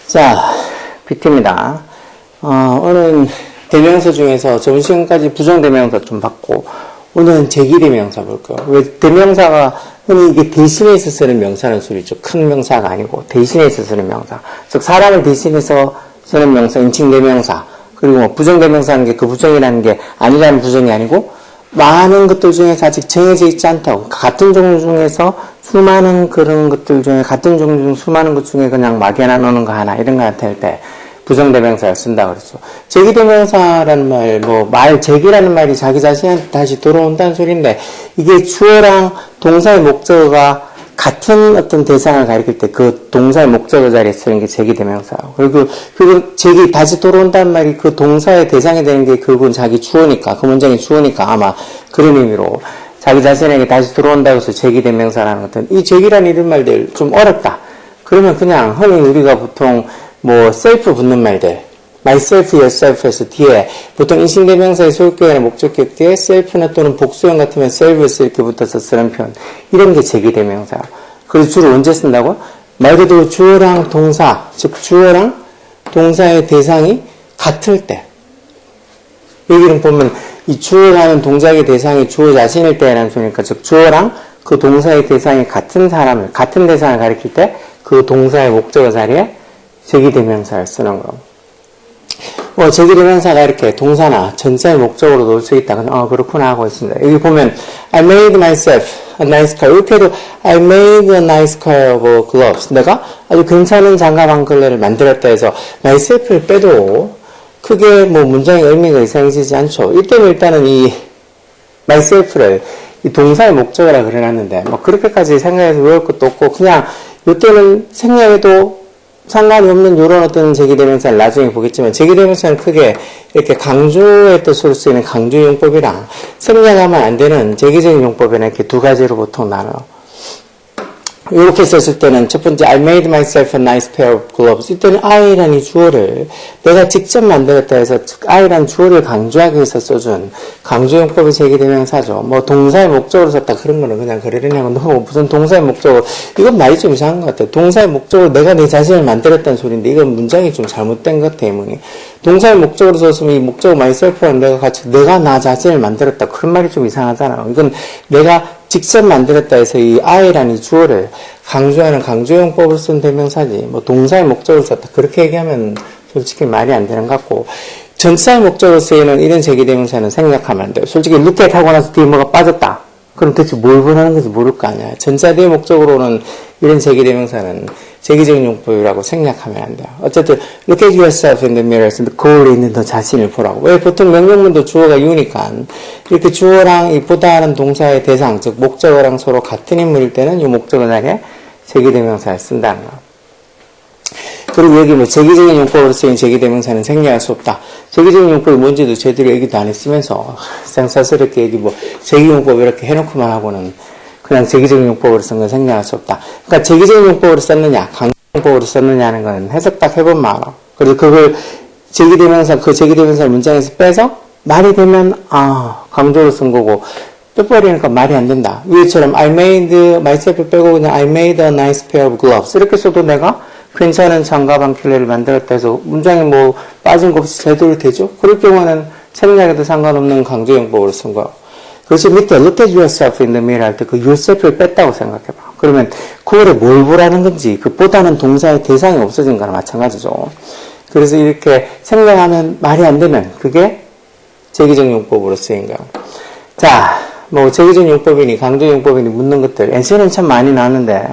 자, BT입니다. 오늘은 대명사 중에서 저번 시간까지 부정대명사 좀 봤고, 오늘은 제기대명사 볼 거예요. 왜 대명사가 흔히 이게 대신해서 쓰는 명사는 소리죠. 큰 명사가 아니고 대신해서 쓰는 명사. 즉 사람을 대신해서 쓰는 명사, 인칭대명사. 그리고 뭐 부정대명사라는 게 그 부정이라는 게 아니라는 부정이 아니고 많은 것들 중에서 아직 정해져 있지 않다고. 같은 종류 중에서 수많은 그런 것들 중에 같은 종류 중 수많은 것 중에 그냥 막연하 노는 거 하나 이런 거 나타낼 때 부정대명사를 쓴다 그랬죠. 제기대명사라는 말, 제기라는 말이 자기 자신한테 다시 돌아온다는 소리인데 이게 주어랑 동사의 목적어가 같은 어떤 대상을 가리킬 때 그 동사의 목적어 자리에 쓰는 게 제기대명사예요. 그리고 제기 다시 돌아온다는 말이 그 동사의 대상이 되는 게 결국은 자기 주어니까 그 문장이 주어니까 아마 그런 의미로 자기 자신에게 다시 돌아온다고 해서 제기대명사라는 것은 이 제기라는 이런 말들 좀 어렵다. 그러면 그냥 흔히 우리가 보통 self 붙는 말들, myself, yourself에서 뒤에 보통 인칭대명사의 소유격이나 목적격 뒤에 self나 또는 복수형 같으면 self에서 이렇게 붙어서 쓰는 표현. 이런 게 제기대명사야. 그래서 주로 언제 쓴다고? 말 그대로 주어랑 동사, 즉 주어랑 동사의 대상이 같을 때. 여기는 보면 이 주어라는 동작의 대상이 주어 자신일 때라는 소리니까 즉 주어랑 그 동사의 대상이 같은 대상을 가리킬 때 그 동사의 목적어 자리에 제기대명사를 쓰는 거. 제기대명사가 이렇게 동사나 전사의 목적으로 놓을 수 있다. 그렇구나 하고 있습니다. 여기 보면 I made myself a nice car. 이렇게 해도 I made a nice car of gloves. 내가 아주 괜찮은 장갑 한 켤레를 만들었다 해서 myself를 빼도 크게 문장의 의미가 이상해지지 않죠. 이때는 일단은 이 myself를 이 동사의 목적어라 그래놨는데 그렇게까지 생각해서 외울 것도 없고 그냥 이때는 생략해도 상관이 없는 이런 어떤 제기대명사를 나중에 보겠지만 제기대명사는 크게 이렇게 강조의 뜻으로 쓰이는 강조용법이랑 생략하면 안 되는 제기적인 용법이나 이렇게 두 가지로 보통 나눠요. 이렇게 썼을 때는 첫 번째 I made myself a nice pair of gloves. 이때는 I라는 이 주어를 내가 직접 만들었다 해서 I라는 주어를 강조하기 위해서 써준 강조용법의 제기대명사죠. 동사의 목적으로 썼다 그런 거는 그냥 그러려냐고 너무 무슨 동사의 목적으로 이건 말이 좀 이상한 것 같아요. 동사의 목적으로 내가 내 자신을 만들었다는 소리인데 이건 문장이 좀 잘못된 것 같아요. 동사의 목적으로 썼으면 이 목적 myself랑 내가 나 자신을 만들었다 그런 말이 좀 이상하잖아요. 이건 내가 직접 만들었다 해서 이 I라는 이 주어를 강조하는 강조용법으로 쓴 대명사지 동사의 목적으로 썼다 그렇게 얘기하면 솔직히 말이 안 되는 것 같고 전사의 목적으로 쓰이는 이런 제기대명사는 생략하면 안 돼요. 솔직히 look at 하고 나서 뒤에 뭐가 빠졌다 그럼 대체 뭘 원하는 건지 모를 거 아니야. 전사 뒤의 목적으로는 이런 제기대명사는 제기적인 용법이라고 생략하면 안 돼요. 어쨌든 look at yourself in the mirror. 거울에 있는 너 자신을 보라고. 왜 보통 명령문도 주어가 you니까 이렇게 주어랑 이 보다 하는 동사의 대상 즉 목적어랑 서로 같은 인물일 때는 이 목적어 자리에 제기대명사를 쓴다는 거. 그리고 여기 제기적인 용법으로 쓰인 제기대명사는 생략할 수 없다. 제기적인 용법이 뭔지도 제대로 얘기도 안 했으면서 생사스럽게 여기 제기용법 이렇게 해놓고만 하고는 그냥 제기적인 용법으로 쓴 건 생략할 수 없다. 그러니까 제기적인 용법으로 썼느냐, 강조용법으로 썼느냐는 건 해석 딱 해보면 알아. 그래서 그걸 그 제기대명사를 문장에서 빼서 말이 되면 강조로 쓴 거고 빼버리니까 말이 안 된다. 위에처럼 I made myself 빼고 그냥 I made a nice pair of gloves 이렇게 써도 내가 괜찮은 장갑 한 켤레를 만들었다 해서 문장에 빠진 거 없이 제대로 되죠? 그럴 경우는 생략해도 상관없는 강조용법으로 쓴 거예요. 그래서 밑에 look at yourself in the mirror 할 때 그 yourself를 뺐다고 생각해봐. 그러면 거울에 뭘 보라는 건지 그 보다는 동사의 대상이 없어진 거나 마찬가지죠. 그래서 이렇게 생략하면 말이 안 되면 그게 제기적 용법으로 쓰인 거예요. 자, 제기적 용법이니 강조용법이니 묻는 것들 엔시는 참 많이 나왔는데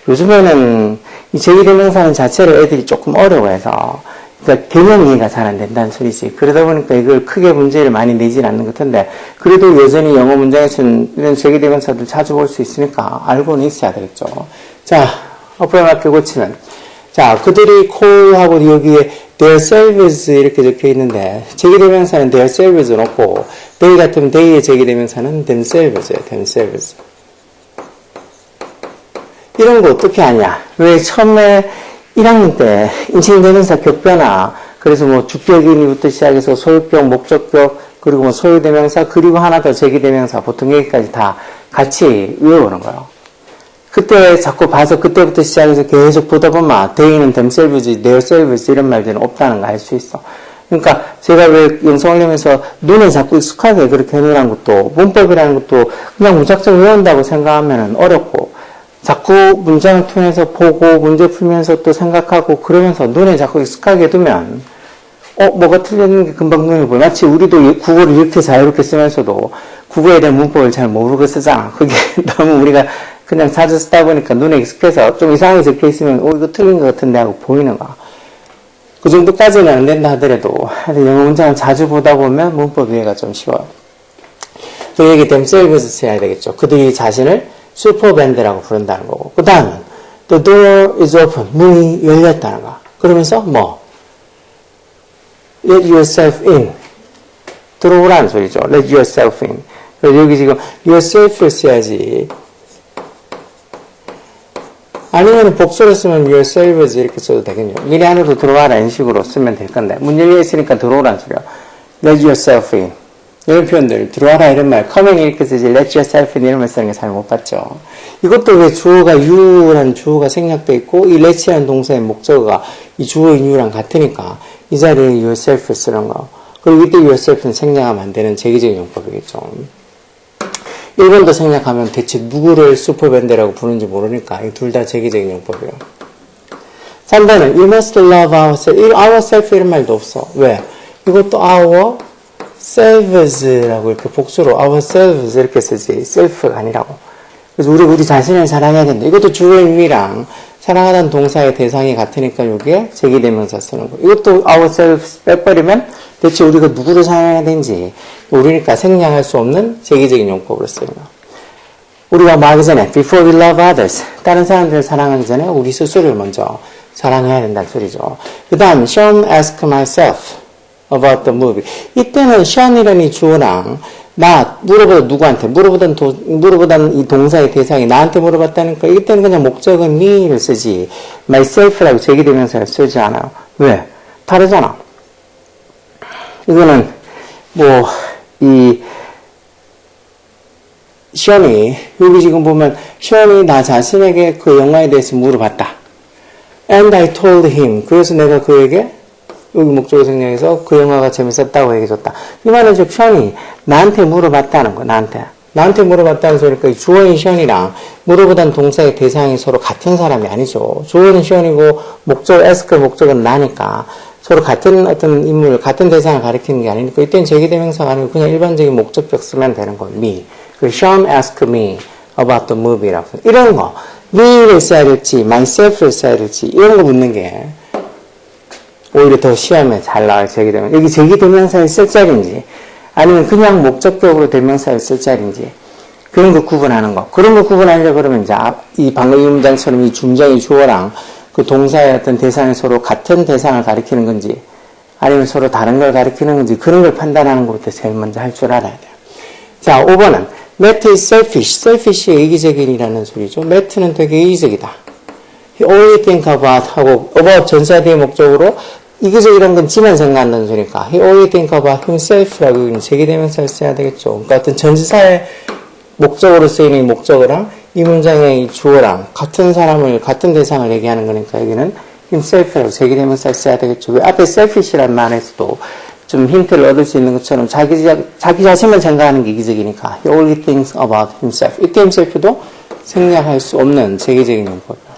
요즘에는 이 제기대명사는 자체를 애들이 조금 어려워해서 그러니까 개념 이해가 잘 안 된다는 소리지. 그러다 보니까 이걸 크게 문제를 많이 내진 않는 것 같은데 그래도 여전히 영어 문장에서는 이런 제기대명사들 자주 볼 수 있으니까 알고는 있어야 되겠죠. 자, 어플에 맞게 고치면 자, 그들이 call하고 여기에 their selves 이렇게 적혀 있는데 제기대명사는 their selves는 없고 they 같으면 they의 제기대명사는 themselves예요. themselves. 이런 거 어떻게 하냐? 왜 처음에 1학년 때 인칭대명사 격변화 그래서 주격인이부터 시작해서 소유격, 목적격 그리고 소유대명사 그리고 하나 더 제기대명사 보통 여기까지 다 같이 외우는 거예요. 그때 자꾸 봐서 그때부터 시작해서 계속 보다 보면 they는 themselves지, theirselves 이런 말들은 없다는 거 알 수 있어. 그러니까 제가 왜 영상 올리면서 눈에 자꾸 익숙하게 그렇게 해놓으라는 것도 문법이라는 것도 그냥 무작정 외운다고 생각하면 어렵고 자꾸 문장을 통해서 보고 문제 풀면서 또 생각하고 그러면서 눈에 자꾸 익숙하게 두면 뭐가 틀렸는 게 금방 눈에 보여. 마치 우리도 국어를 이렇게 자유롭게 쓰면서도 국어에 대한 문법을 잘 모르고 쓰잖아. 그게 너무 우리가 그냥 자주 쓰다 보니까 눈에 익숙해서 좀 이상하게 적혀 있으면 이거 틀린 것 같은데 하고 보이는 거야. 그 정도까지는 안 된다 하더라도 영어 문장을 자주 보다 보면 문법 이해가 좀 쉬워요. 또 여기 themselves 써야 되겠죠. 그들이 자신을 슈퍼밴드라고 부른다는 거고. 그 다음은 the door is open. 문이 열렸다는 거. 그러면서 뭐 let yourself in. 들어오라는 소리죠. let yourself in. 그래서 여기 지금 yourself를 써야지. 아니면 복수로 쓰면 yourselves 이렇게 써도 되겠네요. 미리 안으로 들어와라 이런 식으로 쓰면 될 건데 문 열려 있으니까 들어오라는 소리야. let yourself in. 이런 표현들 들어와라 이런 말 come in 이렇게 쓰지 let yourself in 이런 말 쓰는 게 잘 못 봤죠. 이것도 왜 주어가 you라는 주어가 생략돼 있고 이 let이라는 동사의 목적어가 이 주어인 you랑 같으니까 이 자리에 yourself 쓰는 거. 그리고 이때 yourself는 생략하면 안 되는 제기적인 용법이겠죠. 1번도 생략하면 대체 누구를 슈퍼밴드라고 부르는지 모르니까 이 둘 다 제기적인 용법이에요. 3번은 you must love ourselves. ourself 이런 말도 없어. 왜? 이것도 ourselves라고 이렇게 복수로 ourselves 이렇게 쓰지 self가 아니라고. 그래서 우리 자신을 사랑해야 된다. 이것도 주어인 you랑 사랑하다는 동사의 대상이 같으니까 이게 제기대명사 쓰는 거. 이것도 ourselves 빼버리면 대체 우리가 누구를 사랑해야 되는지 모르니까 생략할 수 없는 제기적인 용법으로 쓰는 거. 우리가 말하기 전에 before we love others 다른 사람들을 사랑하기 전에 우리 스스로를 먼저 사랑해야 된다는 소리죠. 그 다음 Sean asked myself about the movie. 이때는 Sean이라는 이 주어랑 나 물어보다 누구한테 물어보다는 이 동사의 대상이 나한테 물어봤다니까 이때는 그냥 목적은 me를 쓰지 myself라고 제기대명사를 쓰지 않아요. 왜? 다르잖아. 이거는 이 시언이 여기 지금 보면 시언이 나 자신에게 그 영화에 대해서 물어봤다. And I told him. 그래서 내가 그에게 여기 목적어 생략해서 그 영화가 재밌었다고 얘기해줬다. 이 말은 즉 시언이 나한테 물어봤다는 거. 나한테 물어봤다는 소리니까 이 주어인 시언이랑 물어보다는 동사의 대상이 서로 같은 사람이 아니죠. 주어는 시언이고 목적 ask 목적은 나니까. 서로 같은 어떤 인물, 같은 대상을 가리키는 게 아니니까 이때는 제기대명사가 아니고 그냥 일반적인 목적격 쓰면 되는 거예요. me. 그 Sean asked me about the movie라고. 이런 거. me를 써야 될지, myself를 써야 될지 이런 거 묻는 게 오히려 더 시험에 잘 나와요. 제기대명사. 여기 제기대명사를 쓸 자리인지 아니면 그냥 목적격으로 대명사를 쓸 자리인지 그런 거 구분하는 거. 그런 거 구분하려고 그러면 이제 이 방금 이 문장처럼 이 중장이 주어랑 그 동사의 어떤 대상이 서로 같은 대상을 가리키는 건지 아니면 서로 다른 걸 가리키는 건지 그런 걸 판단하는 것부터 제일 먼저 할 줄 알아야 돼요. 자, 5번은 Matt is selfish. selfish의 이기적인이라는 소리죠. Matt는 되게 이기적이다. He only think about 하고 about 전사 뒤의 목적으로 이기적이라는 건 지만 생각한다는 소리니까 He only think about himself라고 제기대명사를 써야 되겠죠. 그러니까 어떤 전사의 목적으로 쓰이는 이 목적어랑 이 문장의 이 주어랑 같은 사람을, 같은 대상을 얘기하는 거니까 여기는 himself라고 제기대명사를 써야 되겠죠. 왜 앞에 selfish라는 말에서도 좀 힌트를 얻을 수 있는 것처럼 자기 자신만 생각하는 게 이기적이니까 he only thinks about himself. 이때 himself도 생략할 수 없는 제기적인 용법이에요.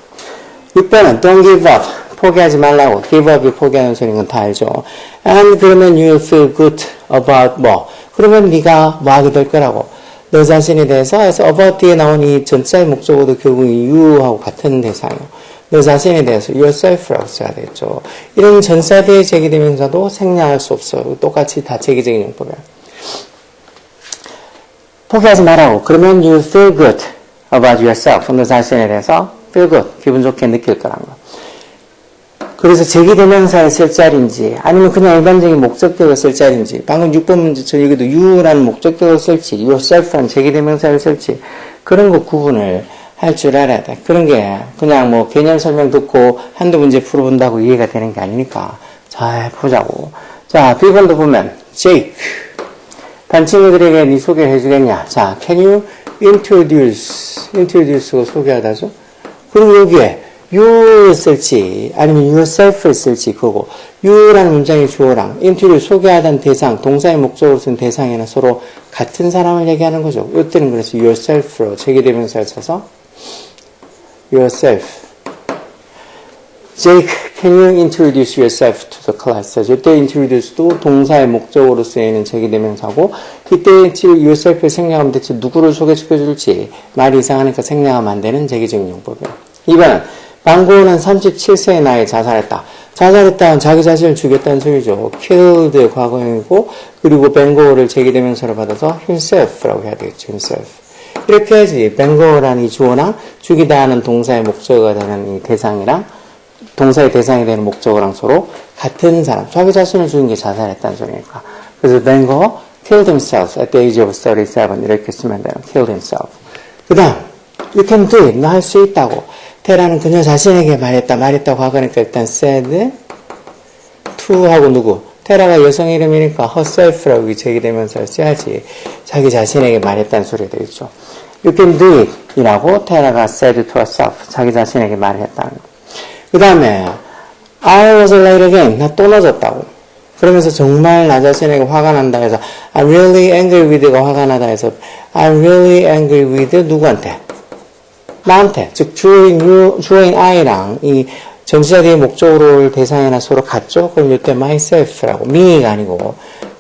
6번은 don't give up. 포기하지 말라고. give up이 포기하는 소리인 건 다 알죠. And 그러면 you'll feel good about 뭐. 그러면 네가 뭐 하게 될 거라고. 너 자신에 대해서 해서 about 뒤에 나온 이 전자의 목적어도 결국 you하고 같은 대상이에요. 너 자신에 대해서 yourself라고 써야 되겠죠. 이런 전사 뒤에 제기대명사도 생략할 수 없어요. 똑같이 다 제기적인 용법이에요. 포기하지 말라고. 그러면 you feel good about yourself. 너 자신에 대해서 feel good. 기분 좋게 느낄 거라는 거. 그래서 제기대명사를 쓸 자리인지 아니면 그냥 일반적인 목적격을 쓸 자리인지 방금 6번 문제처럼 여기도 you라는 목적격을 쓸지 yourself라는 제기대명사를 쓸지 그런 거 구분을 할 줄 알아야 돼. 그런 게 그냥 뭐 개념 설명 듣고 한두 문제 풀어본다고 이해가 되는 게 아니니까 잘 보자고. 자, B번도 보면 Jake 반 친구들에게 네 소개를 해주겠냐. 자, can you introduce가 소개하다죠. 그리고 여기에 you를 쓸지 아니면 yourself를 쓸지 그거고 you라는 문장의 주어랑 intro를 소개하던 대상, 동사의 목적으로 쓴 대상에는 서로 같은 사람을 얘기하는 거죠. 이때는 그래서 yourself로 제기대명사를 써서 yourself. Jake, can you introduce yourself to the class? 이때 introduce도 동사의 목적으로 쓰이는 제기대명사고 이때 yourself를 생략하면 대체 누구를 소개시켜줄지 말이 이상하니까 생략하면 안 되는 제기적인 용법이에요. 2번, 방고는 37세의 나이에 자살했다. 자살했다는 자기 자신을 죽였다는 소리죠. killed 과거형이고 그리고 뱅고를 제기대명사로 받아서 himself라고 해야 되겠죠. himself. 이렇게 해야지 뱅고라는 이 주어나 죽이다 하는 동사의 목적어가 되는 이 대상이랑 동사의 대상이 되는 목적어랑 서로 같은 사람. 자기 자신을 죽인 게 자살했다는 소리니까. 그래서 뱅고 killed himself at the age of 37 이렇게 쓰면 돼요. killed himself. 그 다음 you can do it. 너 할 수 있다고. 테라는 그녀 자신에게 말했다고 하니까 일단 said to 하고 누구? 테라가 여성 이름이니까 herself라고 제기되면서 써야지. 자기 자신에게 말했다는 소리가 되겠죠. You can do it 이라고 테라가 said to herself. 자기 자신에게 말을 했다는 거. 그 다음에 I was late again. 나 또 늦었다고. 그러면서 정말 나 자신에게 화가 난다 해서 I'm really angry with가 화가 나다 해서 I'm really angry with 누구한테? 나한테. 즉 주어인 I랑 이 전치사 뒤에 목적어를 대상이나 서로 같죠? 그럼 이때 myself라고 me가 아니고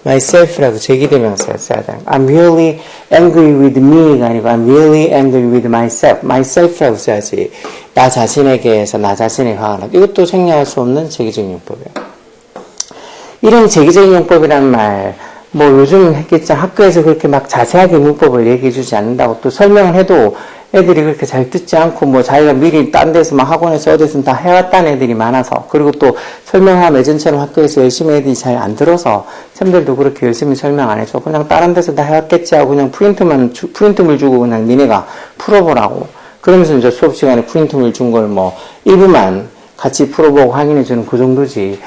myself라고 제기대명사를 써야 돼요. I'm really angry with me가 아니고 I'm really angry with myself라고 써야지. 나 자신에게서 나 자신이 화가 나. 이것도 생략할 수 없는 제기적인 용법이에요. 이런 제기적인 용법이라는 말, 뭐 요즘 했겠죠. 학교에서 그렇게 막 자세하게 문법을 얘기해 주지 않는다고 또 설명을 해도 애들이 그렇게 잘 듣지 않고 뭐 자기가 미리 딴 데서 막 학원에서 어디서 다 해왔다는 애들이 많아서 그리고 또 설명하면 예전처럼 학교에서 열심히 애들이 잘 안 들어서 쌤들도 그렇게 열심히 설명 안 해줘. 그냥 다른 데서 다 해왔겠지 하고 그냥 프린트물 주고 그냥 니네가 풀어보라고. 그러면서 이제 수업 시간에 프린트물 준 걸 뭐 일부만 같이 풀어보고 확인해 주는 그 정도지.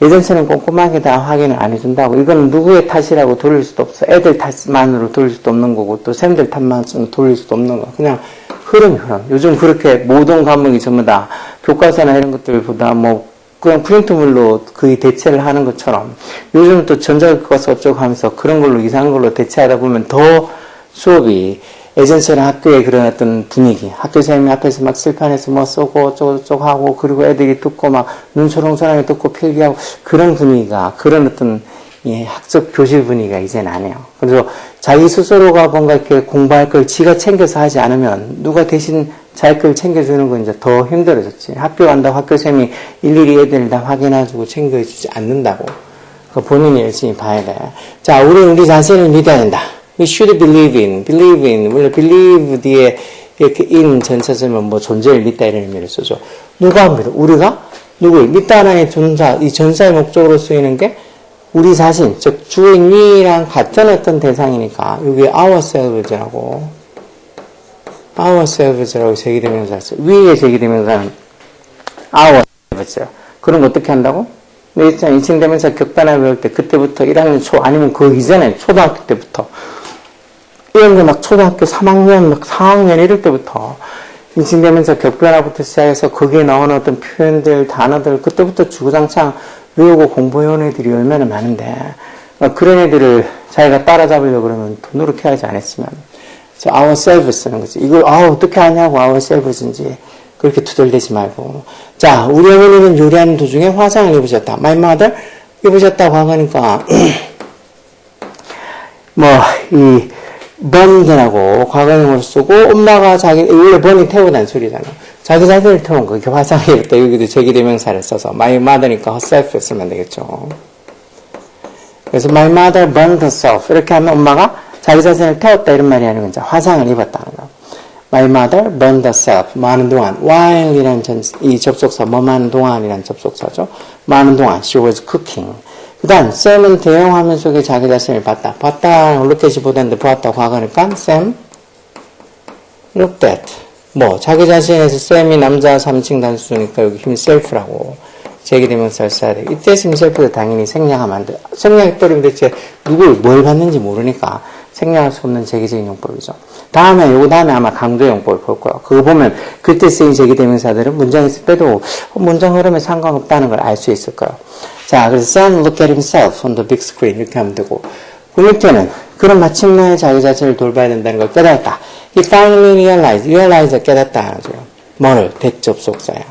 예전처럼 꼼꼼하게 다 확인을 안 해준다고. 이건 누구의 탓이라고 돌릴 수도 없어. 애들 탓만으로 돌릴 수도 없는 거고 또 쌤들 탓만으로 돌릴 수도 없는 거. 그냥 흐름. 요즘 그렇게 모든 과목이 전부 다 교과서나 이런 것들보다 뭐 그냥 프린트물로 거의 대체를 하는 것처럼 요즘은 또 전자교과서 어쩌고 하면서 그런 걸로 이상한 걸로 대체하다 보면 더 수업이 예전처럼 학교의 그런 어떤 분위기, 학교 선생님이 앞에서 막 칠판에서 뭐 쏘고 어쩌고 하고 그리고 애들이 듣고 막 눈 초롱초롱하게 듣고 필기하고 그런 분위기가 그런 어떤 학습 교실 분위기가 이제는 안 해요. 그래서 자기 스스로가 뭔가 이렇게 공부할 걸 지가 챙겨서 하지 않으면 누가 대신 자기 걸 챙겨주는 건 이제 더 힘들어졌지. 학교 간다고 학교 선생님이 일일이 애들을 다 확인해주고 챙겨주지 않는다고. 본인이 열심히 봐야 돼. 자, 우리 자신을 믿어야 된다. We should believe in. 원래 believe 뒤에 이렇게 in 전체적으면 뭐 존재를 믿다 이런 의미를 쓰죠. 누가 믿어? 우리가? 누구를? 믿다라는 전사, 이 전사의 목적으로 쓰이는 게 우리 자신, 즉 주인 we랑 같은 어떤 대상이니까 여기 ourselves라고 제기되면서 we의 제기되면서는 ourselves. 그럼 어떻게 한다고? 내 입장 인칭되면서 격단을 배울 때 그때부터 1학년 초 아니면 그 이전에 초등학교 때부터 이런 게 막 초등학교 3학년, 막 4학년 이럴 때부터 인칭되면서 격변화부터 시작해서 거기에 나오는 어떤 표현들, 단어들 그때부터 주구장창 외우고 공부해온 애들이 얼마나 많은데 그런 애들을 자기가 따라잡으려고 그러면 더 노력해야지 안 했으면 ourselves 쓰는 거지. 이걸 어떻게 하냐고 ourselves인지 그렇게 투덜대지 말고. 자, 우리 어머니는 요리하는 도중에 화상을 입으셨다. My mother 입으셨다고 하니까 이 burned라고 과거형으로 쓰고 엄마가 원래 burn 태우다는 소리잖아. 자기 자신을 태운 거. 이렇게 화상을 입었다. 여기도 제기대명사를 써서 my mother니까 herself 쓰면 되겠죠. 그래서 my mother burned herself 이렇게 하면 엄마가 자기 자신을 태웠다 이런 말이 아니고 이제 화상을 입었다는 거. My mother burned herself. 많은 동안 while이라는 이 접속사 많은 동안이라는 접속사죠. 많은 동안 she was cooking. 그 다음 Sam은 대형 화면 속에 자기 자신을 봤다. look at이 보다는데 보았다고 과거니까 Sam looked at. 자기 자신에서 Sam이 남자 3층 단수니까 여기 himself라고 제기되면서 써야 돼. 이때 himself도 당연히 생략하면 안 돼. 생략해버리면 대체 뭘 봤는지 모르니까 생략할 수 없는 제기적인 용법이죠. 요거 다음에 아마 강조 용법을 볼 거예요. 그거 보면 그때 쓰인 제기대명사들은 문장에 쓸 때도 문장 흐름에 상관없다는 걸 알 수 있을 거예요. 자, 그래서 Sam looked at himself on the big screen 이렇게 하면 되고, 9때는 그런 마침내 자기 자신을 돌봐야 된다는 걸 깨달았다. He finally realized 깨닫다 하죠. 뭐를? 대접속사야.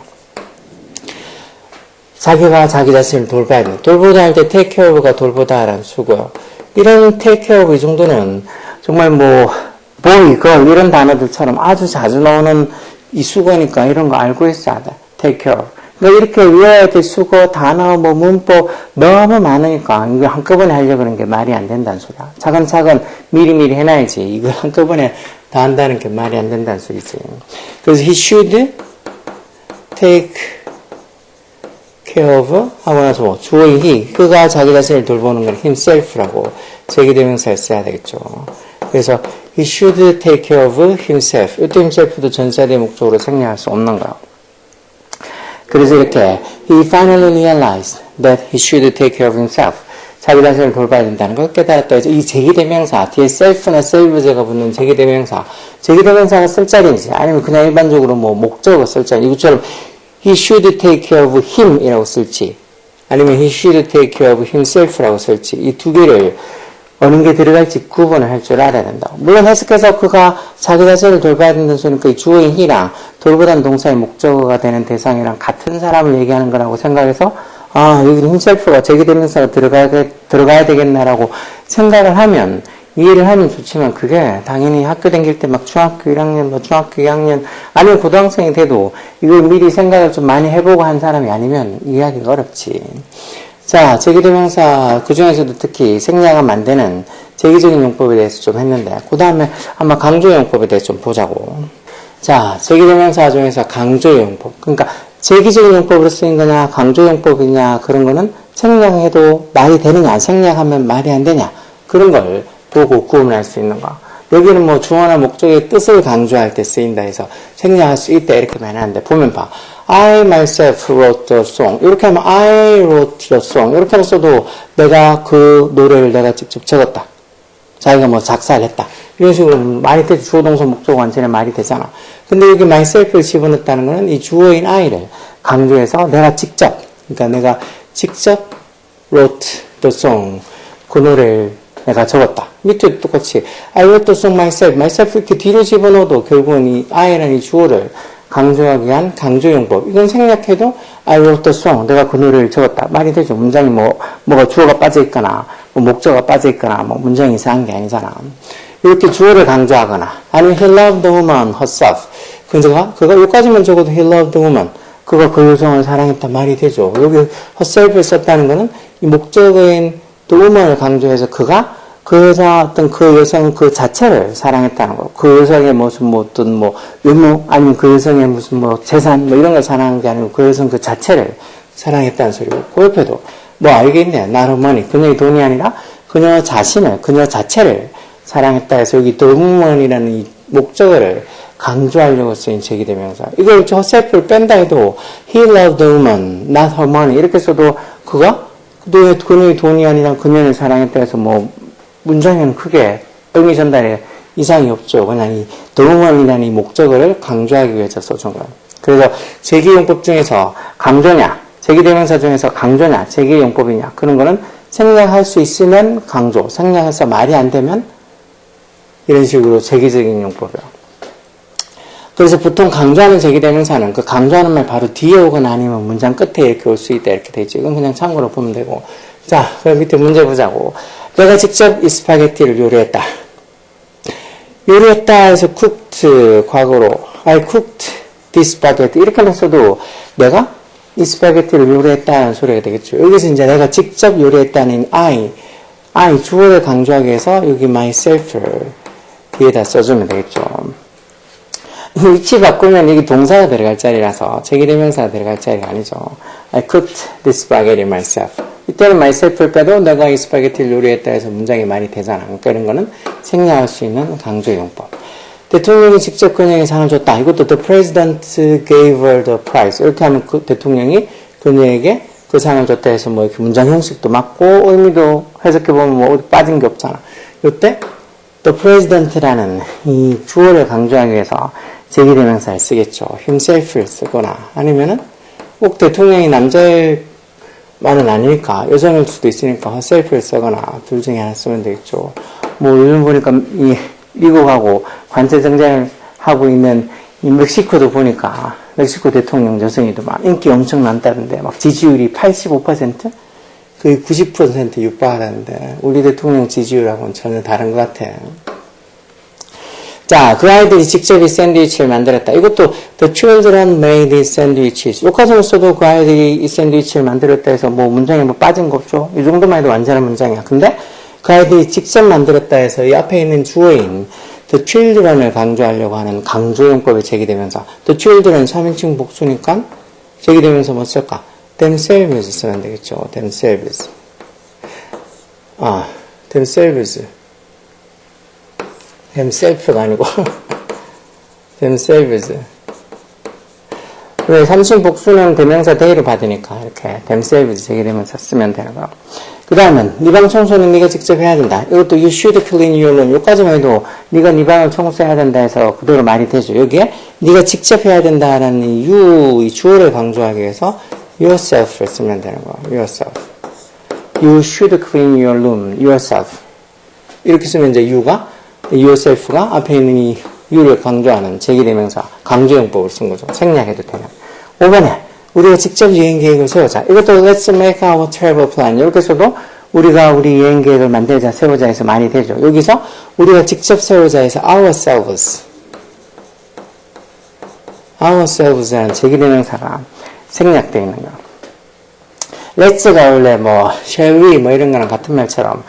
자기가 자기 자신을 돌봐야 돼. 돌보다 할 때 take care of가 돌보다라는 수고요. 이런 take care of 이 정도는 정말 boy, girl 이런 단어들처럼 아주 자주 나오는 이 수고니까 이런 거 알고 있어야 돼. take care of. 그러니까 이렇게 외워야 될 수고, 단어, 문법 너무 많으니까 이거 한꺼번에 하려고 그러는 게 말이 안 된다는 소리야. 차근차근 미리미리 해놔야지. 이걸 한꺼번에 다 한다는 게 말이 안 된다는 소리지. 그래서 he should take care of 하고 나서 주어인 he, 그가 자기 자신을 돌보는 건 himself라고 제기대명사를 써야 되겠죠. 그래서 he should take care of himself. 이때 himself도 전사대 목적으로 생략할 수 없는 거야. 그래서 이렇게 he finally realized that he should take care of himself. 자기 자신을 돌봐야 된다는 걸 깨달았다 해서 이 제기대명사, 뒤에 self나 self제가 붙는 제기대명사가 쓸 자리인지 아니면 그냥 일반적으로 목적어 쓸 자리, 이것처럼 he should take care of him 이라고 쓸지 아니면 he should take care of himself라고 쓸지 이 두 개를 어느 게 들어갈지 구분을 할 줄 알아야 된다. 물론 해석해서 그가 자기 자신을 돌봐야 된다는 소리니까 이 주어인 he랑 돌보다는 동사의 목적어가 되는 대상이랑 같은 사람을 얘기하는 거라고 생각해서 여기는 himself가 제기대명사가 들어가야 되겠나라고 생각을 하면 이해를 하면 좋지만 그게 당연히 학교 다닐 때 막 중학교 1학년, 중학교 2학년 아니면 고등학생이 돼도 이걸 미리 생각을 좀 많이 해보고 한 사람이 아니면 이해하기가 어렵지. 자, 제기대명사 그 중에서도 특히 생략하면 안 되는 제기적인 용법에 대해서 좀 했는데 그 다음에 아마 강조 용법에 대해서 좀 보자고. 자, 제기대명사 중에서 강조 용법, 그러니까 제기적인 용법으로 쓰인 거냐 강조 용법이냐 그런 거는 생략해도 말이 되느냐 생략하면 말이 안 되냐 그런 걸 보고 구분할 수 있는 거. 여기는 주어나 목적의 뜻을 강조할 때 쓰인다 해서 생략할 수 있다 이렇게 말하는데 보면 봐. I myself wrote the song. 이렇게 하면 I wrote the song. 이렇게 써도 내가 그 노래를 내가 직접 적었다. 자기가 작사를 했다. 이런 식으로 말이 되지. 주어 동사 목적 완전히 말이 되잖아. 근데 여기 myself를 집어넣었다는 거는 이 주어인 I를 강조해서 내가 직접 wrote the song. 그 노래를 내가 적었다. 밑에도 똑같이 I wrote the song myself 이렇게 뒤로 집어넣어도 결국은 이 I라는 이 주어를 강조하기 위한 강조용법. 이건 생략해도 I wrote the song. 내가 그 노래를 적었다. 말이 되죠. 문장이 뭐가 주어가 빠져있거나 목적어가 빠져있거나 문장이 이상한 게 아니잖아. 이렇게 주어를 강조하거나 아니면 he loved the woman herself. 그가 여기까지만 적어도 he loved the woman. 그가 그 여성을 사랑했다 말이 되죠. 여기 herself를 썼다는 거는 이 목적어인 the woman을 강조해서 그가 그 여자 그 여성 그 자체를 사랑했다는 거. 그 여성의 무슨 외모 아니면 그 여성의 무슨 재산 이런 걸 사랑한 게 아니고 그 여성 그 자체를 사랑했다는 소리고. 그 옆에도 알겠네. not her money. 그녀의 돈이 아니라 그녀 자체를 사랑했다 해서 여기 the woman이라는 이 목적어를 강조하려고 쓰인 제기대명사. 이걸 herself를 뺀다 해도 he loved the woman, not her money 이렇게 써도 그녀의 돈이 아니라 그녀를 사랑했다 해서 문장에는 크게 의미 전달에 이상이 없죠. 그냥 이 the 이 목적어를 강조하기 위해서 써준 거예요. 그래서 제기용법 중에서 강조냐, 제기대명사 중에서 강조냐, 제기용법이냐 그런 거는 생략할 수 있으면 강조, 생략해서 말이 안 되면 이런 식으로 제기적인 용법이에요. 그래서 보통 강조하는 제기대명사는 그 강조하는 말 바로 뒤에 오거나 아니면 문장 끝에 이렇게 올 수 있다 이렇게 돼 있죠. 이건 그냥 참고로 보면 되고. 자, 그럼 밑에 문제 보자고. 내가 직접 이 스파게티를 요리했다. 요리했다 해서 cooked 과거로 I cooked this spaghetti 이렇게만 써도 내가 이 스파게티를 요리했다는 소리가 되겠죠. 여기서 이제 내가 직접 요리했다는 I 주어를 강조하기 위해서 여기 myself를 뒤에다 써주면 되겠죠. 위치 바꾸면 여기 동사가 들어갈 자리라서 제기대명사가 들어갈 자리가 아니죠. I cooked this spaghetti myself. 이때는 myself를 빼도 내가 이 스파게티를 요리했다 해서 문장이 말이 되잖아. 그러니까 이런 거는 생략할 수 있는 강조용법. 대통령이 직접 그녀에게 상을 줬다. 이것도 the president gave her the prize. 이렇게 하면 그 대통령이 그녀에게 그 상을 줬다 해서 이렇게 문장 형식도 맞고 의미도 해석해보면 어디 빠진 게 없잖아. 이때 the president라는 이 주어를 강조하기 위해서 제기대명사를 쓰겠죠. himself를 쓰거나 아니면은 꼭 대통령이 남자일 말은 아니니까 여성일 수도 있으니까 herself를 쓰거나 둘 중에 하나 쓰면 되겠죠. 뭐 요즘 보니까 이 미국하고 관세 정장을 하고 있는 이 멕시코도 보니까 멕시코 대통령 여성이더만 인기 엄청 많다던데 막 지지율이 85%? 거의 90% 육박하다는데 우리 대통령 지지율하고는 전혀 다른 것 같아. 자, 그 아이들이 직접 이 샌드위치를 만들었다. 이것도 the children made these sandwiches. 요과정을 써도 그 아이들이 이 샌드위치를 만들었다 해서 뭐 문장에 뭐 빠진 거 없죠. 이 정도만 해도 완전한 문장이야. 근데 그 아이들이 직접 만들었다 해서 이 앞에 있는 주어인 the children을 강조하려고 하는 강조용법이 제기되면서 the children 3인칭 복수니까 제기되면서 뭐 쓸까? themselves 쓰면 되겠죠. themselves. themselves. themself가 아니고 themselves. 왜 3인 복수는 대명사 they를 받으니까 이렇게 themselves 제기되면서 쓰면 되는 거. 그 다음은 네 방 청소는 네가 직접 해야 된다. 이것도 you should clean your room. 여기까지만 해도 네가 네 방을 청소해야 된다 해서 그대로 말이 되죠. 여기에 네가 직접 해야 된다라는 이 주어를 강조하기 위해서 yourself를 쓰면 되는 거. yourself. You should clean your room yourself. 이렇게 쓰면 이제 yourself가 앞에 있는 이 you를 강조하는 제기대명사 강조용법을 쓴 거죠. 생략해도 되는. 5번에 우리가 직접 여행 계획을 세우자. 이것도 let's make our travel plan. 이렇게 써도 우리가 우리 여행 계획을 만들자, 세우자 해서 많이 되죠. 여기서 우리가 직접 세우자 해서 ourselves라는 제기대명사가 생략되어 있는 거. let's가 원래 뭐 shall we 뭐 이런 거랑 같은 말처럼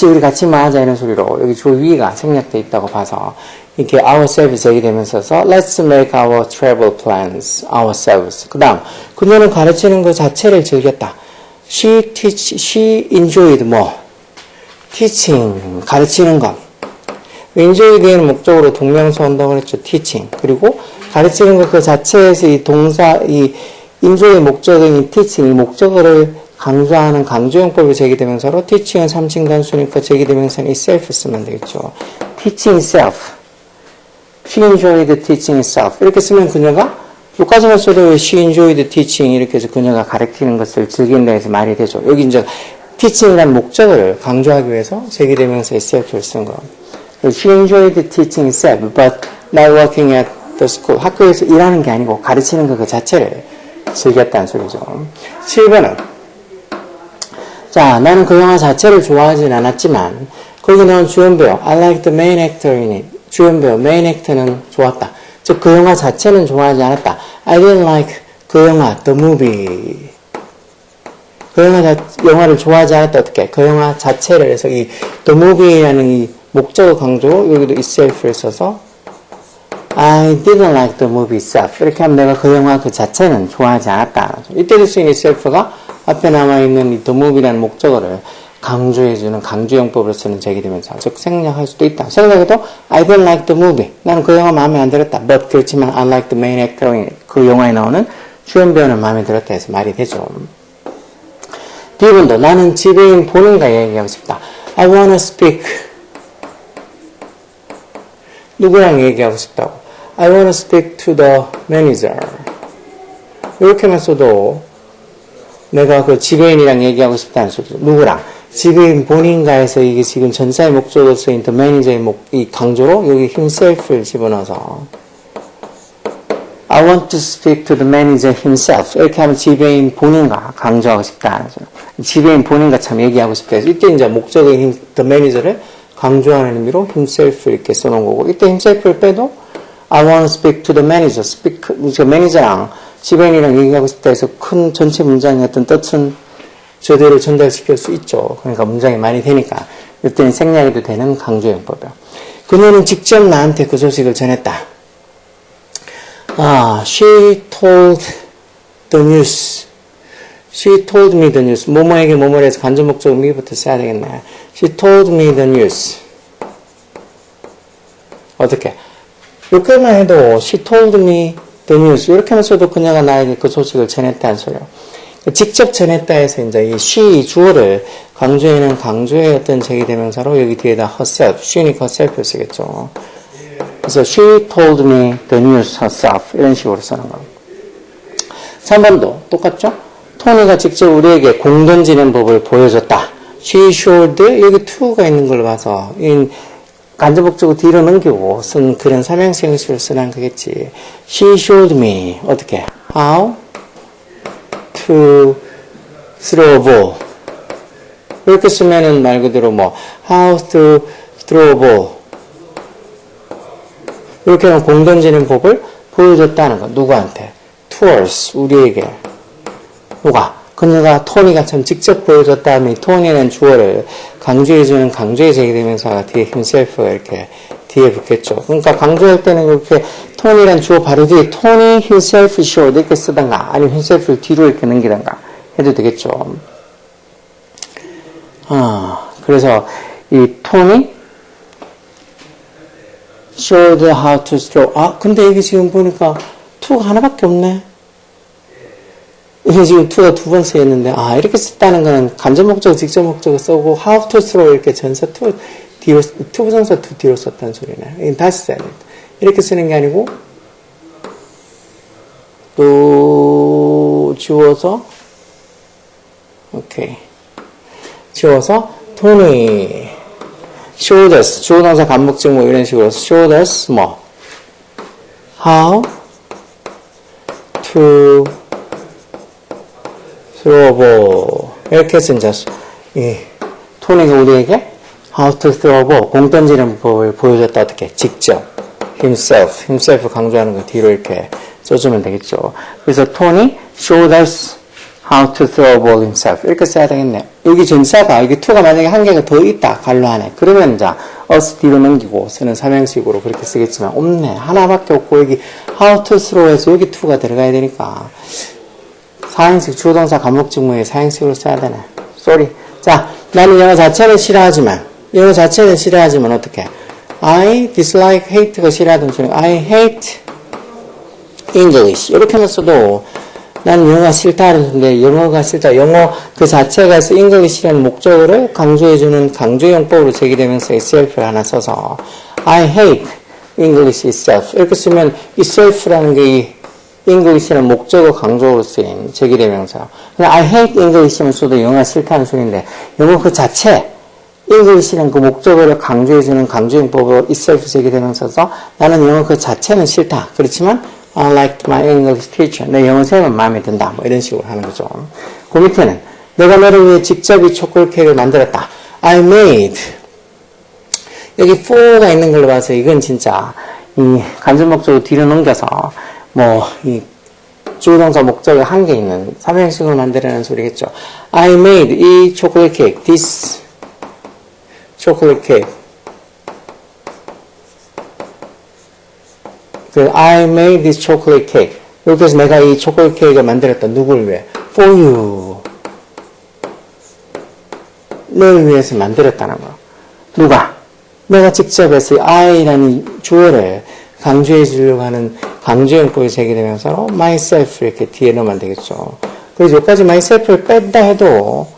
우리 같이 뭐 하자 이런 소리로 여기 주 we가 생략되어 있다고 봐서 이렇게 ourselves 제기되면서 let's make our travel plans ourselves. 그 다음 그녀는 가르치는 것 자체를 즐겼다. she enjoyed more. teaching 가르치는 것. enjoyed에는 목적으로 동명사 온다고 했죠. teaching. 그리고 가르치는 것 그 자체에서 이 동사 이 enjoy의 목적인 이 teaching 이 목적어를 강조하는 강조용법이 제기되면서로 teaching은 3층 단수니까 제기되면서는 이 self 쓰면 되겠죠. teaching self. She enjoyed teaching itself. 이렇게 쓰면 그녀가 여기까지만 써도 she enjoyed teaching 이렇게 해서 그녀가 가르치는 것을 즐긴다 해서 말이 되죠. 여기 이제 teaching이라는 목적어를 강조하기 위해서 제기되면서 itself를 쓴 거. She enjoyed teaching itself, but not working at the school. 학교에서 일하는 게 아니고 가르치는 것 그 자체를 즐겼다는 소리죠. 7번은 자, 나는 그 영화 자체를 좋아하진 않았지만 거기 나온 주연 배우 I like the main actor in it. 주연 배우, 메인 액터는 좋았다. 즉, 그 영화 자체는 좋아하지 않았다. I didn't like 그 영화, the movie. 그 영화를 좋아하지 않았다. 어떻게? 그 영화 자체를 해서 이 the movie라는 이 목적어 강조로 여기도 itself를 써서 I didn't like the movie itself. 이렇게 하면 내가 그 영화 그 자체는 좋아하지 않았다. 이때도 쓰인 itself가 앞에 남아있는 이 the movie라는 목적어를 강조해주는 강조용법으로 쓰는 제기되면서 즉 생략할 수도 있다. 생략해도 I don't like the movie. 나는 그 영화 마음에 안 들었다. But 그렇지만 I like the main actor in it. 그 영화에 나오는 주연 배우는 마음에 들었다 해서 말이 되죠. D번도 나는 지배인 본인과 얘기하고 싶다. I wanna speak. 누구랑 얘기하고 싶다고? I wanna speak to the manager. 이렇게만 써도 내가 그 지배인이랑 얘기하고 싶다는 소리죠. 누구랑? 지배인 본인가에서 이게 지금 전사의 목적으로 쓰인 the manager의 이 강조로 여기 himself를 집어넣어서 I want to speak to the manager himself. 이렇게 하면 지배인 본인과 강조하고 싶다. 지배인 본인과 참 얘기하고 싶다. 이때 이제 목적인 the manager를 강조하는 의미로 himself 이렇게 써놓은 거고 이때 himself를 빼도 I want to speak to the manager. 매니저랑 지배인이랑 얘기하고 싶다 해서 큰 전체 문장의 어떤 뜻은 제대로 전달시킬 수 있죠. 그러니까 문장이 많이 되니까 이때는 생략해도 되는 강조용법이야. 그녀는 직접 나한테 그 소식을 전했다. She told the news. She told me the news. 뭐뭐에게 뭐뭐를 해서 간접 목적 미부터 써야 되겠네. She told me the news. 어떻게? 이렇게만 해도 she told me the news. 이렇게만 써도 그녀가 나에게 그 소식을 전했다는 소리야. 직접 전했다 해서 이제 이 she 주어를 강조에는 강조의 어떤 제기대명사로 여기 뒤에다 herself, she니까 herself를 쓰겠죠. 그래서 she told me the news herself 이런 식으로 쓰는 거. 3번도 똑같죠? 토니가 직접 우리에게 공 던지는 법을 보여줬다. She showed 여기 to가 있는 걸 봐서 간접목적으로 뒤로 넘기고 쓴 그런 삼형식 형식을 쓰는 거겠지. She showed me 어떻게? How to throw a ball. 이렇게 쓰면은 말 그대로 뭐 how to throw a ball. 이렇게 하면 공 던지는 법을 보여줬다는 거. 누구한테? To us 우리에게. 누가? 그녀가 토니가 참 직접 보여줬다면 토니는 주어를 강조해주는 강조의 제기대명사가 뒤에 himself가 이렇게 뒤에 붙겠죠. 그러니까 강조할 때는 이렇게 토니란 주어 바로 뒤에 토니 himself showed 이렇게 쓰던가 아니면 himself를 뒤로 이렇게 넘기던가 해도 되겠죠. 그래서 이 토니 showed how to throw. 근데 여기 지금 보니까 to가 하나밖에 없네. 이게 지금 to가 두 번 쓰였는데, 이렇게 썼다는 거는 간접 목적, 직접 목적을 쓰고, how to throw 이렇게 전사 to 뒤로, to 부정사 to 뒤로 썼다는 소리네. 이건 다시 써야 됩니다. 이렇게 쓰는 게 아니고, 또, 지워서, 오케이. 지워서, 토니, showed us, 주어동사 간목적 뭐 이런 식으로, showed us 뭐, how to throw a ball. 이렇게 해서 이제, 토니가 우리에게 how to throw a ball, 공 던지는 법을 보여줬다. 어떻게? 직접. himself 강조하는 거 뒤로 이렇게 써주면 되겠죠. 그래서 토니 showed us how to throw a ball himself. 이렇게 써야 되겠네. 여기 전사가, 여기 to가 만약에 한 개가 더 있다, 관로 안에. 그러면 이제 us 뒤로 넘기고 쓰는 삼형식으로 그렇게 쓰겠지만, 없네. 하나밖에 없고, 여기 how to throw에서 여기 to가 들어가야 되니까. 사행식, 주어동사 간목직무에 사행식으로 써야 되네. 쏘리. 자, 나는 영어 자체는 싫어하지만 어떻게? I dislike, hate가 싫어하던 소리. I hate English. 이렇게만 써도 나는 영어가 싫다는데 영어가 싫다. 영어 그 자체가 English라는 목적어를 강조해주는 강조용법으로 제기되면서 itself를 하나 써서 I hate English itself. 이렇게 쓰면 itself라는 게 English는 목적어 강조로 쓰인 제기대명사. 그냥 I hate English만 써도 영어가 싫다는 소리인데 영어 그 자체 English는 그 목적어를 강조해주는 강조용법으로 itself 제기대명사서 나는 영어 그 자체는 싫다. 그렇지만 I liked my English teacher. 내 영어 선생님은 마음에 든다. 뭐 이런 식으로 하는 거죠. 그 밑에는 내가 너를 위해 직접 이 초콜릿 케이크를 만들었다. I made. 여기 for가 있는 걸로 봐서 이건 진짜 이 간접 목적으로 뒤로 넘겨서 이 주동사 목적이 한 개 있는 삼형식으로 만들라는 소리겠죠. I made 이 초콜릿 케이크, this 초콜릿 케이크. I made this chocolate cake. 이렇게 해서 내가 이 초콜릿 케이크를 만들었다. 누구를 위해? For you. 너를 위해서 만들었다는 거. 누가? 내가 직접 해서 I라는 주어를 강조해 주려고 하는 강조형법이 제기되면서 myself 이렇게 뒤에 넣으면 되겠죠. 그래서 여기까지 myself를 뺀다 해도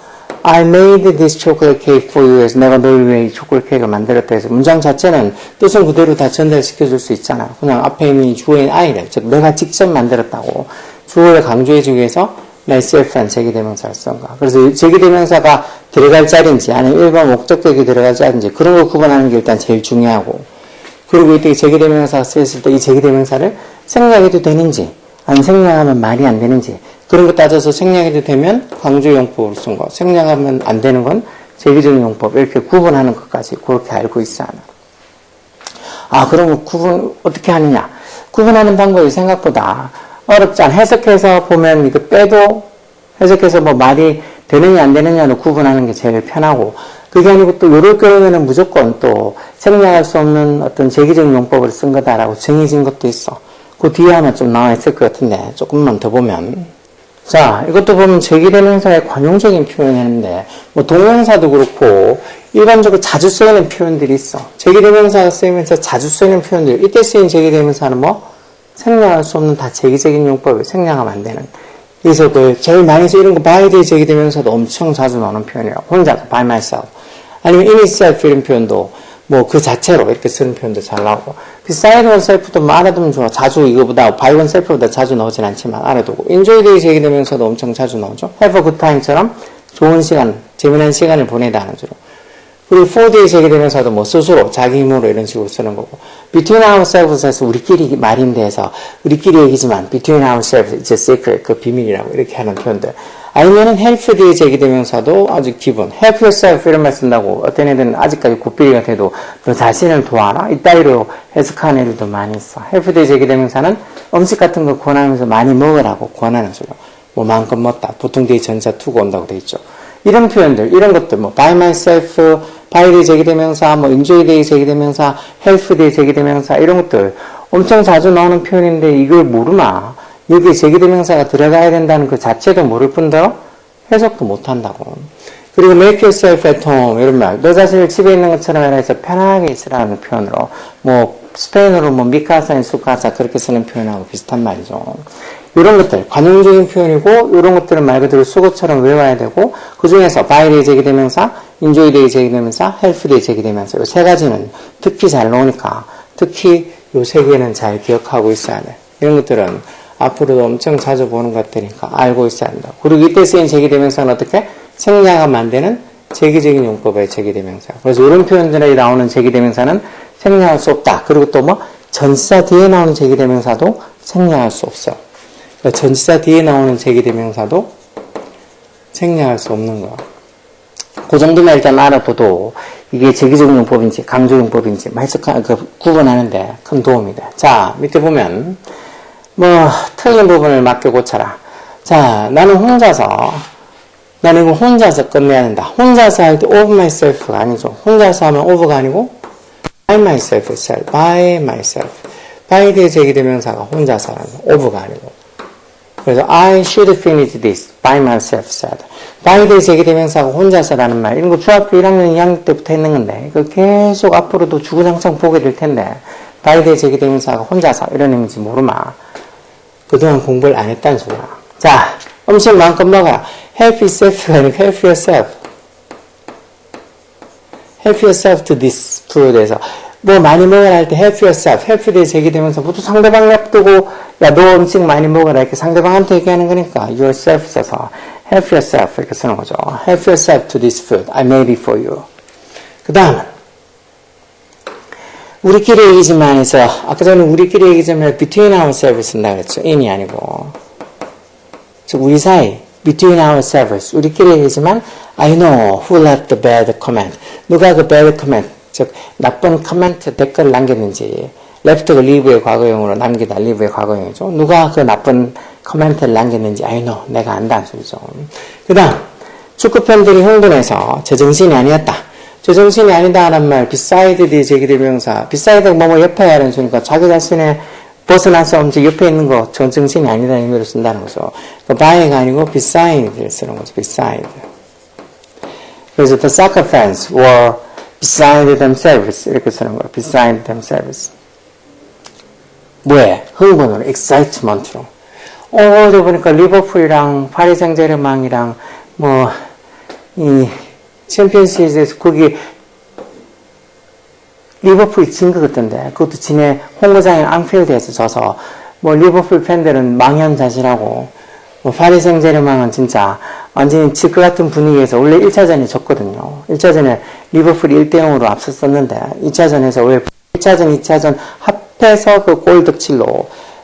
I made this chocolate cake for you 해서 내가 너를 위해 이 초콜릿 케이크를 만들었다 해서 문장 자체는 뜻은 그대로 다 전달시켜 줄 수 있잖아요. 그냥 앞에 있는 주어인 I를 즉 내가 직접 만들었다고 주어를 강조해 주기 위해서 myself란 제기대명사를 쓴 거야. 그래서 제기대명사가 들어갈 자리인지 아니면 일반 목적격이 들어갈 자리인지 그런 걸 구분하는 게 일단 제일 중요하고 그리고 이때 제기대명사가 쓰였을 때 이 제기대명사를 생략해도 되는지 아니면 생략하면 말이 안 되는지 그런 거 따져서 생략해도 되면 강조용법으로 쓴 거 생략하면 안 되는 건 제기적 용법 이렇게 구분하는 것까지 그렇게 알고 있어야 하나. 그러면 구분 어떻게 하느냐 구분하는 방법이 생각보다 어렵지 않아. 해석해서 보면 이거 빼도 해석해서 말이 되느냐 안 되느냐로 구분하는 게 제일 편하고 그게 아니고 또 요럴 경우에는 무조건 또 생략할 수 없는 어떤 제기적 용법을 쓴 거다라고 정해진 것도 있어. 그 뒤에 하나 좀 나와 있을 것 같은데 조금만 더 보면 자 이것도 보면 제기대명사의 관용적인 표현이었는데 동명사도 그렇고 일반적으로 자주 쓰이는 표현들이 있어. 제기대명사가 쓰이면서 자주 쓰이는 표현들 이때 쓰인 제기대명사는 생략할 수 없는 다 제기적인 용법을 생략하면 안 되는 그래서 그 제일 많이 쓰이는 거 by 대 제기되면서도 엄청 자주 나오는 표현이라고. 혼자서 by myself. 아니면 in itself 이런 표현도 뭐 그 자체로 이렇게 쓰는 표현도 잘 나오고. beside oneself도 뭐 알아두면 좋아. 자주 이거보다 by oneself보다 자주 나오진 않지만 알아두고. enjoy 대 제기되면서도 엄청 자주 나오죠. have a good time처럼 좋은 시간, 재미난 시간을 보내다는 주로. 그리고 for day 제기되면서도 뭐 스스로, 자기 힘으로 이런 식으로 쓰는 거고. between oursels에서 우리끼리 말인데 해서 우리끼리 얘기지만 between ourselves it's a secret, 그 비밀이라고 이렇게 하는 표현들. 아니면은 help day 제기되면서도 아주 기본. help yourself 이런 말 쓴다고 어떤 애들은 아직까지 곱비리가 돼도 너 자신을 도와라? 이따위로 해석하는 애들도 많이 있어. help day 제기되면서는 음식 같은 거 권하면서 많이 먹으라고 권하는 소리. 뭐 마음껏 먹다. 보통 day 전사 투고 온다고 돼 있죠. 이런 표현들, 이런 것들, 뭐, by myself, by day 제기대명사, 뭐, enjoy day 제기대명사, help day 제기대명사, 이런 것들 엄청 자주 나오는 표현인데 이걸 모르나? 여기에 제기대명사가 들어가야 된다는 그 자체도 모를 뿐더러 해석도 못 한다고. 그리고 make yourself at home, 이런 말. 너 자신을 집에 있는 것처럼 해서 편하게 있으라는 표현으로. 뭐, 스페인어로 뭐, 미카사, 인수카사, 그렇게 쓰는 표현하고 비슷한 말이죠. 이런 것들, 관용적인 표현이고, 이런 것들은 말 그대로 수거처럼 외워야 되고, 그 중에서 by day 제기대명사, enjoy day 제기대명사, help day 제기대명사, 이 세 가지는 특히 잘 나오니까, 특히 이 세 개는 잘 기억하고 있어야 돼. 이런 것들은 앞으로도 엄청 자주 보는 것들이니까 알고 있어야 한다. 그리고 이때 쓰인 제기대명사는 어떻게? 생략하면 만드는 제기적인 용법의 제기대명사. 그래서 이런 표현들에 나오는 제기대명사는 생략할 수 없다. 그리고 또 뭐, 전치사 뒤에 나오는 제기대명사도 생략할 수 없어. 전치사 뒤에 나오는 제기대명사도 생략할 수 없는 거야. 그 정도만 일단 알아둬도 이게 제기적인 용법인지 강조용법인지 구분하는데 큰 도움이 돼. 자, 밑에 보면 뭐 틀린 부분을 맡겨 고쳐라. 자, 나는 이거 혼자서 끝내야 된다. 혼자서 할 때 of myself가 아니죠. 혼자서 하면 of가 아니고 by myself, by myself. by 대 제기대명사가 혼자서 하는 거, of가 아니고. 그래서 I should finish this by myself said. by day 제기대명사가 혼자서라는 말. 이런 거 중학교 1학년, 2학년 때부터 했는 건데 이거 계속 앞으로도 주구장창 보게 될 텐데 by day 제기대명사가 혼자서 이런 의미인지 모르마. 그동안 공부를 안 했다는 소리야. 자, 음식 마음껏 먹어라. help yourself가 아니고 help yourself. help yourself to this food에서 뭐 많이 먹어라 할 때 help yourself, help day 제기되면서 모두 상대방 냅두고 야 너 음식 많이 먹어라 이렇게 상대방한테 얘기하는 거니까 yourself 써서 help yourself 이렇게 쓰는 거죠. help yourself to this food I made it for you. 그 다음은 우리끼리 얘기지만 해서 아까 전에 우리끼리 얘기지만 between ourselves 쓴다 그랬죠. in이 아니고 즉 우리 사이 between ourselves 우리끼리 얘기지만 I know who left the bad comment. 누가 그 bad comment 즉 나쁜 코멘트 댓글을 남겼는지 left가 leave의 과거형으로 남기다 leave의 과거형이죠. 누가 그 나쁜 코멘트를 남겼는지 I know 내가 안다는 소리죠. 그 다음 축구팬들이 흥분해서 제정신이 아니었다. 제정신이 아니다라는 말 beside the 제기대명사 beside가 뭐뭐 옆에 하는 소리니까 자기 자신의 벗어나서 엄청 옆에 있는 거 정신이 아니다는 의미로 쓴다는 거죠. by가 아니고 beside를 쓰는 거죠. beside. 그래서 the soccer fans were beside themselves 이렇게 쓰는 거예요. beside themselves. 뭐에? 흥분으로, excitement로. 어제 보니까 리버풀이랑 파리 생제르맹이랑 뭐 이 챔피언스에서 거기 리버풀이 진 것 같던데 그것도 지네 홍구장인 앙필드에서 져서 뭐 리버풀 팬들은 망연자실하고 뭐 파리 생제르맹은 진짜 완전히 질 것 같은 분위기에서 원래 1차전에 졌거든요. 1차전에 리버풀이 1대0으로 앞섰었는데 2차전에서 왜 1차전, 2차전 합해서 그 골 득실로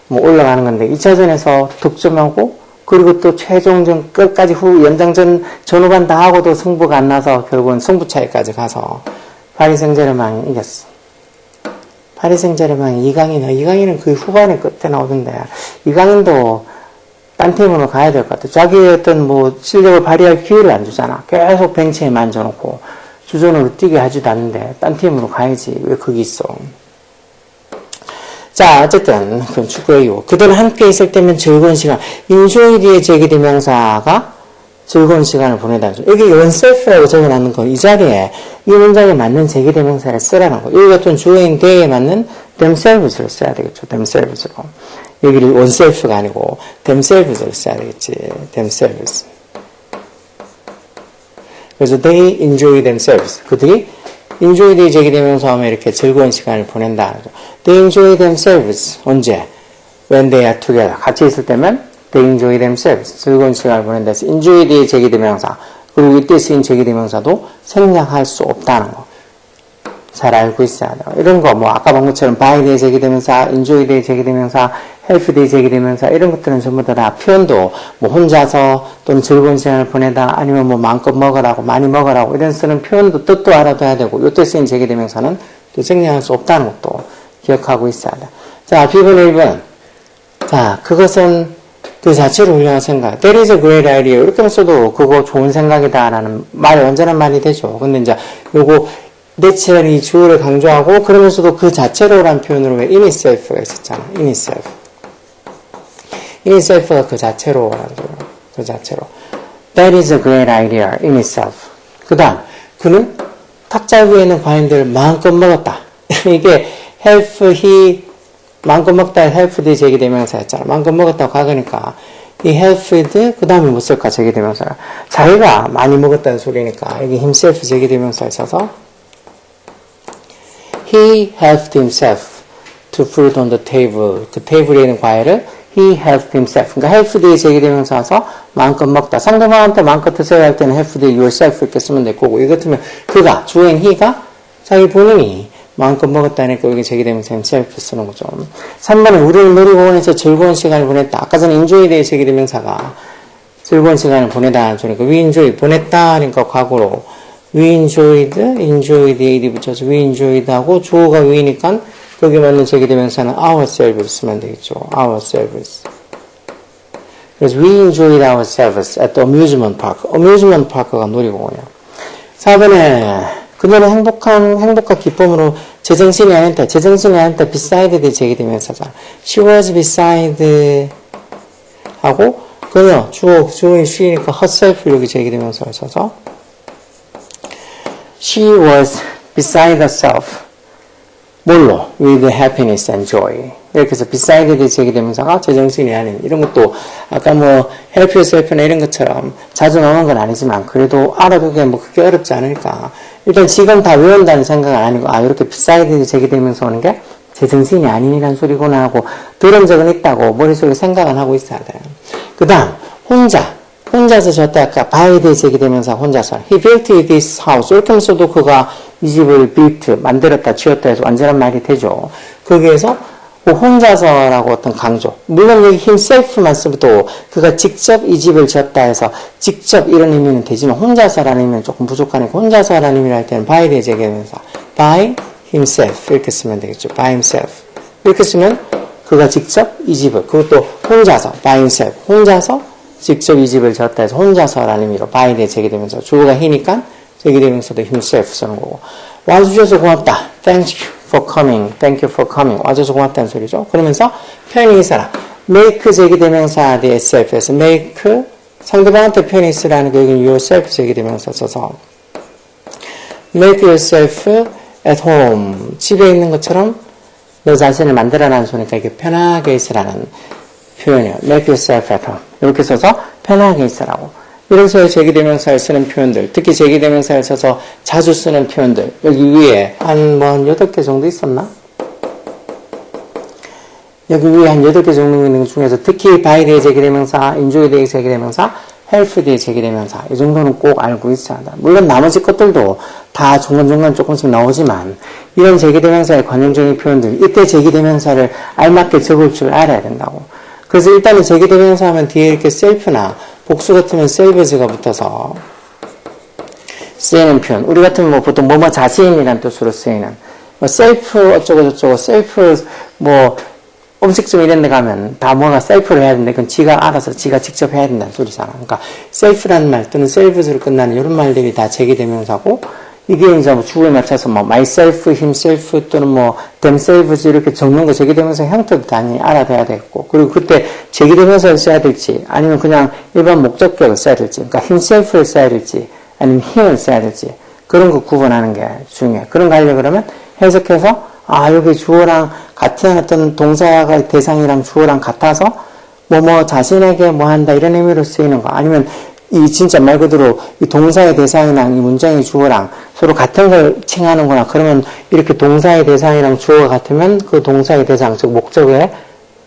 뭐 올라가는 건데 2차전에서 득점하고 그리고 또 최종전 끝까지 연장전 전후반 다 하고도 승부가 안 나서 결국은 승부차이까지 가서 파리 생제르맹이 이겼어. 파리 생제르맹이 이강인은 그 후반에 끝에 나오던데 이강인도 딴 팀으로 가야 될 것 같아. 자기의 어떤 뭐 실력을 발휘할 기회를 안 주잖아. 계속 벤치에 만져놓고 주전으로 뛰게 하지도 않는데 딴 팀으로 가야지. 왜 거기 있어? 자, 어쨌든 그건 축구예요. 그들은 함께 있을 때면 즐거운 시간. enjoy 뒤에 제기대명사가 즐거운 시간을 보내다는 거. 여기 oneself라고 적어놨는 건 이 자리에 이 문장에 맞는 제기대명사를 쓰라는 거. 여기 같은 주어인 day에 맞는 themselves를 써야 되겠죠. themselves로. 여기를 oneself가 아니고 themselves를 써야 되겠지. themselves. 그래서 they enjoy themselves. 그들이 enjoy day 제기되면서 하면 이렇게 즐거운 시간을 보낸다. They enjoy themselves. 언제? When they are together. 같이 있을 때면 they enjoy themselves. 즐거운 시간을 보낸다. 해서 enjoy day 제기대명사. 그리고 이때 쓰인 제기대명사도 생략할 수 없다는 거. 잘 알고 있어야 돼요. 이런 거, 아까 본 것처럼 by day 제기대명사, enjoy day 제기대명사, help day 제기대명사, 이런 것들은 전부 다 표현도, 혼자서 또는 즐거운 시간을 보내다, 아니면 마음껏 먹으라고, 많이 먹으라고, 이런 쓰는 표현도 뜻도 알아둬야 되고, 요때 쓰인 제기대명사는 또 생략할 수 없다는 것도 기억하고 있어야 돼. 자, B번 1번. 자, 그것은 그 자체로 훌륭한 생각. That is a great idea. 이렇게 써도 그거 좋은 생각이다라는 말이 완전한 말이 되죠. 근데 이제 요거 내치라는 이 주어를 강조하고 그러면서도 그 자체로라는 표현으로 왜 in itself가 있었잖아. in itself. in itself가 그 자체로라는 거예요. 그 자체로. That is a great idea in itself. 그 다음, 그는 탁자 위에 있는 과일들을 마음껏 먹었다. 이게 help, he, 마음껏 먹다 helped 제기대명사였잖아. 마음껏 먹었다고 가그니까 이 helped 그 다음에 뭐 쓸까 제기대명사가 자기가 많이 먹었다는 소리니까 여기 himself 제기대명사에 있어서 he helped himself to put on the table. 그 테이블에 있는 과일을 he helped himself. 그러니까 helped 제기대명사여서 마음껏 먹다. 상대방한테 마음껏 드세요 할 때는 helped yourself 이렇게 쓰면 될 거고 이거 같으면 그가 주어인 he가 자기 본인이 마음껏 먹었다니까 여기 제기대명사 himself 쓰는 거죠. 3번에 우리는 놀이공원에서 즐거운 시간을 보냈다. 아까 전에 enjoy day 제기대명사가 즐거운 시간을 보내다 소리니까 we enjoy 보냈다 하니까 과거로 we enjoyed AD 붙여서 we enjoyed 하고 주어가 we니까 거기 맞는 제기대명사는 ourselves 쓰면 되겠죠. ourselves. 그래서 we enjoyed ourselves at the amusement park. amusement park가 놀이공원이야. 4번에 그녀는 행복과 기쁨으로 제정신이 아니다. 제정신이 아니다. beside 대 제기대명사잖아. she was beside 하고 그녀 주어인 she니까 herself 여기 제기대명사가 있어서 she was beside herself. 뭘로? with happiness and joy. 이렇게 해서 beside 대 제기대명사가 제정신이 아닌 이런 것도 아까 help yourself나 이런 것처럼 자주 나오는 건 아니지만 그래도 알아두기에 그렇게 어렵지 않으니까 일단 지금 다 외운다는 생각은 아니고 이렇게 beside 제기되면서 오는 게 제정신이 아니라는 소리구나 하고 들은 적은 있다고 머릿속에 생각은 하고 있어야 돼요. 그 다음 혼자서 졌다 아까 by 대 제기되면서 혼자서 he built this house 이렇게 하면서도 그가 이 집을 built 만들었다 지었다 해서 완전한 말이 되죠. 거기에서 혼자서라고 어떤 강조. 물론 여기 himself만 쓰도 그가 직접 이 집을 지었다 해서 직접 이런 의미는 되지만 혼자서라는 의미는 조금 부족하니까 혼자서라는 의미를 할 때는 by 대 제기되면서 by himself 이렇게 쓰면 되겠죠. by himself. 이렇게 쓰면 그가 직접 이 집을 그것도 혼자서 by himself. 혼자서 직접 이 집을 지었다 해서 혼자서라는 의미로 by 대 제기되면서 주어가 he니까 제기되면서도 himself 쓰는 거고. 와주셔서 고맙다. Thank you for coming. Thank you for coming. 와줘서 고맙다는 소리죠. 그러면서 표현이 있어라. make 제기대명사 대 self에서 make 상대방한테 표현이 있으라는 거 여기는 yourself 제기대명사 써서 make yourself at home. 집에 있는 것처럼 너 자신을 만들어라는 소리니까 이게 편하게 있으라는 표현이에요. make yourself at home. 이렇게 써서 편하게 있으라고. 이런 식으로 제기대명사를 쓰는 표현들, 특히 제기대명사를 써서 자주 쓰는 표현들, 여기 위에 한 8개 정도 있었나? 여기 위에 한 8개 정도 있는 것 중에서 특히 by 대 제기대명사, enjoy 대 제기대명사, help 대 제기대명사, 이 정도는 꼭 알고 있어야 한다. 물론 나머지 것들도 다 중간중간 조금씩 나오지만 이런 제기대명사의 관용적인 표현들, 이때 제기대명사를 알맞게 적을 줄 알아야 된다고. 그래서 일단은 제기대명사 하면 뒤에 이렇게 self나 복수 같으면 selves가 붙어서 쓰이는 표현. 우리 같으면 보통 뭐뭐 자신이라는 뜻으로 쓰이는 self 어쩌고저쩌고 self 음식점 이런 데 가면 다 뭐가 self를 해야 되는데 그건 지가 알아서 지가 직접 해야 된다는 소리잖아. 그러니까 self라는 말 또는 selves로 끝나는 이런 말들이 다 제기대명사고 이게 이제 주어에 맞춰서 myself, himself 또는 themselves 이렇게 적는 거 제기대명사 형태도 당연히 알아둬야 되겠고 그리고 그때 제기대명사를 써야 될지 아니면 그냥 일반 목적격을 써야 될지 그러니까 himself를 써야 될지 아니면 him을 써야 될지 그런 거 구분하는 게 중요해. 그런 거 하려고 그러면 해석해서 아, 여기 주어랑 같은 어떤 동사가 대상이랑 주어랑 같아서 뭐 자신에게 뭐 한다 이런 의미로 쓰이는 거. 아니면 이 진짜 말 그대로 이 동사의 대상이랑 이 문장의 주어랑 서로 같은 걸 칭하는구나. 그러면 이렇게 동사의 대상이랑 주어가 같으면 그 동사의 대상, 즉 목적에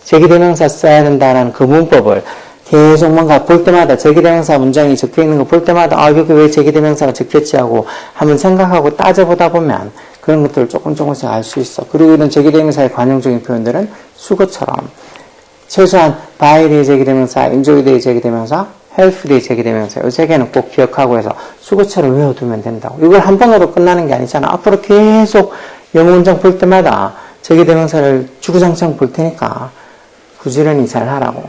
제기대명사 써야 된다는 그 문법을 계속 뭔가 볼 때마다 제기대명사 문장이 적혀있는 거 볼 때마다 아, 여기 왜 제기대명사가 적혔지 하고 한번 생각하고 따져보다 보면 그런 것들을 조금씩 알 수 있어. 그리고 이런 제기대명사의 관용적인 표현들은 수거처럼 최소한 by의 제기대명사, enjoy의 제기대명사, help의 제기대명사 이 세 개는 꼭 기억하고 해서 수거처럼 외워두면 된다고. 이걸 한 번으로 끝나는 게 아니잖아. 앞으로 계속 영어 문장 볼 때마다 제기대명사를 주구장창 볼 테니까 부지런히 잘 하라고.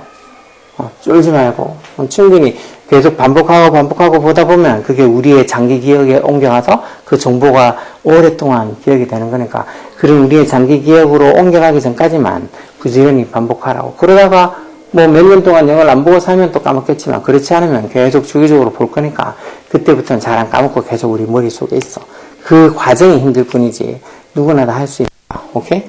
쫄지 말고 충분히 계속 반복하고 보다 보면 그게 우리의 장기 기억에 옮겨가서 그 정보가 오랫동안 기억이 되는 거니까 그런 우리의 장기 기억으로 옮겨가기 전까지만 부지런히 반복하라고. 그러다가 뭐 몇 년 동안 영어를 안 보고 살면 또 까먹겠지만 그렇지 않으면 계속 주기적으로 볼 거니까 그때부터는 잘 안 까먹고 계속 우리 머릿속에 있어. 그 과정이 힘들 뿐이지 누구나 다 할 수 있다. 오케이?